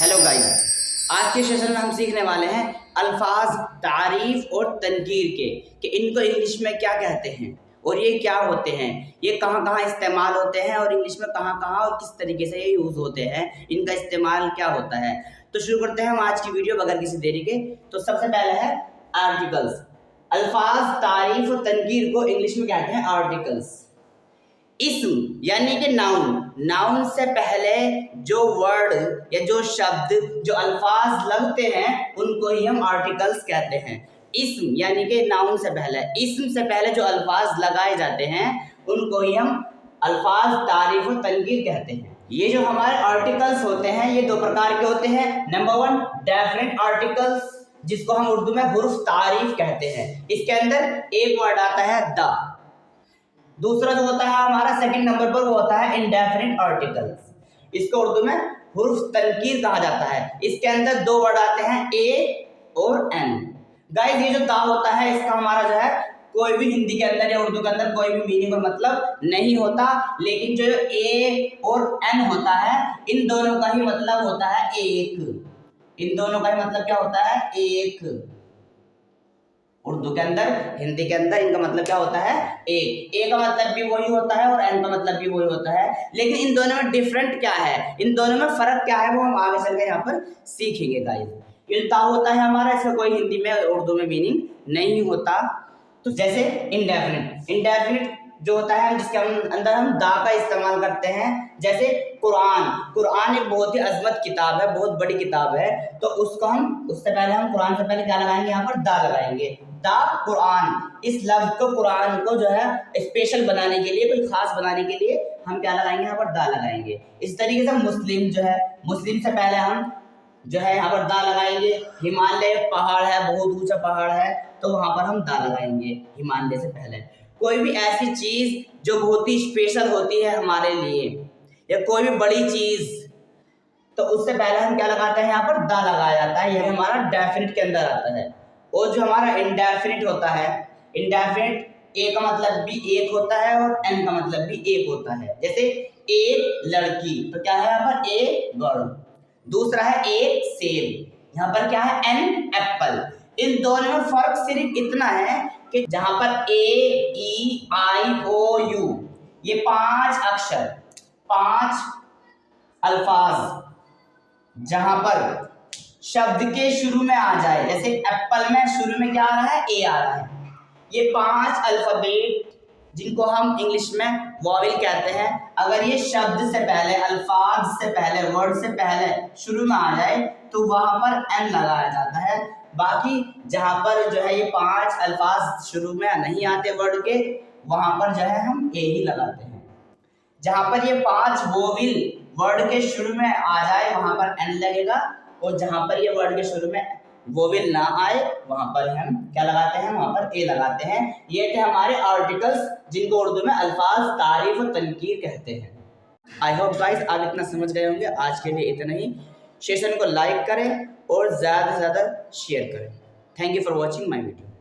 Hello guys, आज के session में हम सीखने वाले हैं अल्फाज तारीफ और तनकीर के कि इनको इंग्लिश में क्या कहते हैं और ये क्या होते हैं, ये कहाँ कहाँ इस्तेमाल होते हैं और इंग्लिश में कहाँ कहाँ और किस तरीके से ये यूज़ होते हैं, इनका इस्तेमाल क्या होता है। तो शुरू करते हैं हम आज की वीडियो बगैर किसी देरी के। तो सबसे पहले है आर्टिकल्स। अल्फाज तारीफ और तनकीर को इंग्लिश में कहते हैं आर्टिकल्स। इस्म यानी कि नाउन से पहले जो वर्ड या जो शब्द जो अल्फाज लगते हैं उनको ही हम आर्टिकल्स कहते हैं। इस्म यानी कि नाउन से पहले, इस्म से पहले जो अल्फाज लगाए जाते हैं उनको ही हम अल्फाज तारीफ और तनकीर कहते हैं। ये जो हमारे आर्टिकल्स होते हैं ये दो प्रकार के होते हैं। नंबर वन, डेफिनेट आर्टिकल्स, जिसको हम उर्दू में हुर्फ तारीफ कहते हैं। इसके अंदर एक वर्ड आता है द। दूसरा जो होता है हमारा सेकंड नंबर पर वो होता है इंडेफिनिट आर्टिकल्स, इसको उर्दू में हुर्फ तनकीर कहा जाता है। इसके अंदर दो वर्ड आते हैं ए और एन। गाइस, ये जो दा होता है इसका हमारा जो है कोई भी हिंदी के अंदर या उर्दू के अंदर कोई भी मीनिंग और मतलब नहीं होता, लेकिन जो ए और एन होता है इन दोनों का ही मतलब होता है एक। इन दोनों का ही मतलब क्या होता है? एक। उर्दू के अंदर, हिंदी के अंदर इनका मतलब क्या होता है? एक। ए का मतलब भी वही होता है और एन का मतलब भी वही होता है, लेकिन इन दोनों में डिफरेंट क्या है, इन दोनों में फर्क क्या है वो हम आगे चल के यहाँ पर सीखेंगे गाइस। ये ता होता है हमारा, इसका कोई हिंदी में उर्दू में मीनिंग नहीं होता। तो जैसे इंडेफिनिट जो होता है जिसके अंदर हम दा का इस्तेमाल करते हैं, जैसे कुरान एक बहुत ही अजमत किताब है, बहुत बड़ी किताब है, तो उसको हम उससे पहले हम कुरान से पहले क्या लगाएंगे? यहाँ पर दा लगाएंगे। दा कुरान, इस लफ्ज को कुरान को जो है स्पेशल बनाने के लिए, कोई खास बनाने के लिए हम क्या लगाएंगे? यहाँ पर दा लगाएंगे। इस तरीके से मुस्लिम जो है, मुस्लिम से पहले हम जो है यहाँ पर दा लगाएंगे। हिमालय पहाड़ है, बहुत ऊंचा पहाड़ है, तो वहां पर हम दा लगाएंगे हिमालय से पहले। कोई भी ऐसी चीज जो बहुत ही स्पेशल होती है हमारे लिए या कोई भी बड़ी चीज, तो उससे पहले हम क्या लगाते हैं? यहाँ पर दा लगाया जाता है। यह हमारा डेफिनिट के अंदर आता है। और जो हमारा इंडेफिनिट होता है, इंडेफिनिट ए का मतलब भी एक होता है और एन का मतलब भी एक होता है। जैसे एक लड़की, तो क्या है यहाँ पर? A girl. दूसरा है एक सेब, यहाँ पर क्या है? An apple. इन दोनों में फर्क सिर्फ इतना है कि जहां पर ए ई आई ओ यू ये 5 अक्षर, 5 अल्फाज जहां पर शब्द के शुरू में आ जाए, जैसे एप्पल में शुरू में क्या आ रहा है? ए आ रहा है। ये 5 अल्फाबेट जिनको हम इंग्लिश में वॉवेल कहते हैं, अगर ये शब्द से पहले, अल्फाज से पहले, वर्ड से पहले शुरू में आ जाए तो वहां पर एन लगाया जाता है। बाकी जहां पर जो है ये 5 अल्फाज शुरू में नहीं आते वर्ड के, वहां पर जो है हम ए ही लगाते हैं। जहां पर ये 5 वोवेल वर्ड के शुरू में आ जाए वहां पर एन लगेगा, और जहां पर ये वर्ड के शुरू में वोवेल ना आए वहां पर हम क्या लगाते हैं? वहां पर ए लगाते हैं। ये थे हमारे आर्टिकल्स जिनको उर्दू में अल्फाज तारीफ और तनकीर कहते हैं। आई होप गाइस आप इतना समझ गए होंगे। आज के लिए इतना ही। सेशन को लाइक करें और ज़्यादा से ज़्यादा शेयर करें। Thank you for watching my video.